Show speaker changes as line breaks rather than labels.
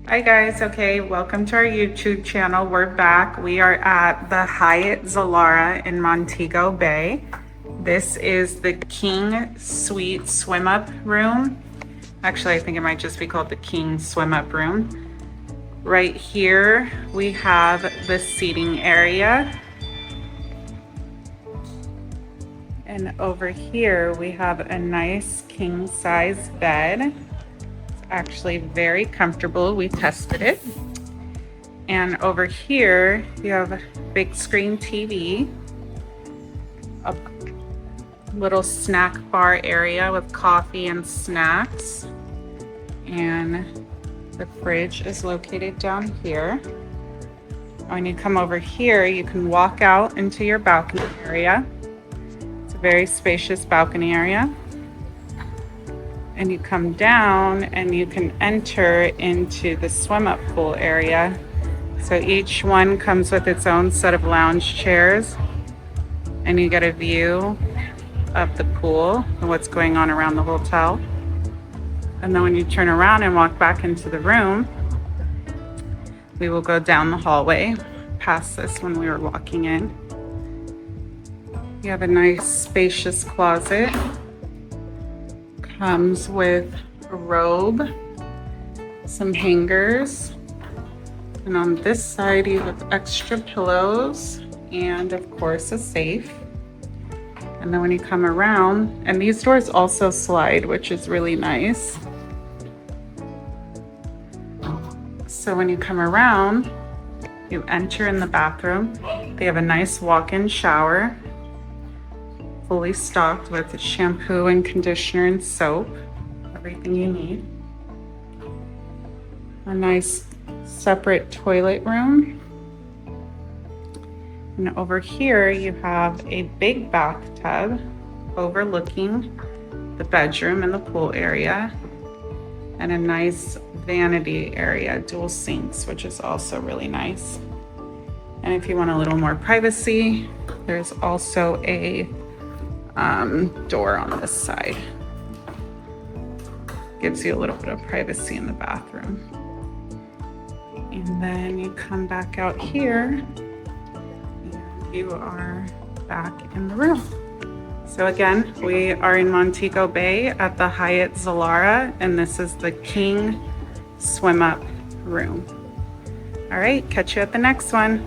Hi guys, okay, welcome to our YouTube channel. We're back. We are at the Hyatt Zilara in Montego Bay. This is the King Suite Swim Up Room. Actually, I think it might just be called the King Swim Up Room. Right here, we have the seating area. And over here, we have a nice king size bed. Actually very comfortable. We tested it. And over here you have a big screen TV, a little snack bar area with coffee and snacks, and the fridge is located down here. When you come over here, you can walk out into your balcony area. It's a very spacious balcony area. And you come down and you can enter into the swim up pool area. So each one comes with its own set of lounge chairs, and you get a view of the pool and what's going on around the hotel. And then when you turn around and walk back into the room, we will go down the hallway past this when we were walking in. You have a nice spacious closet. Comes with a robe, some hangers, and on this side you have extra pillows and of course a safe. And then when you come around, and these doors also slide, which is really nice. So when you come around, you enter in the bathroom. They have a nice walk-in shower, fully stocked with shampoo and conditioner and soap, everything you need. A nice separate toilet room. And over here you have a big bathtub overlooking the bedroom and the pool area, and a nice vanity area, dual sinks, which is also really nice. And if you want a little more privacy, there's also a door on this side. Gives you a little bit of privacy in the bathroom. And then you come back out here and you are back in the room. So again, we are in Montego Bay at the Hyatt Zilara, and this is the King Swim Up Room. All right, catch you at the next one.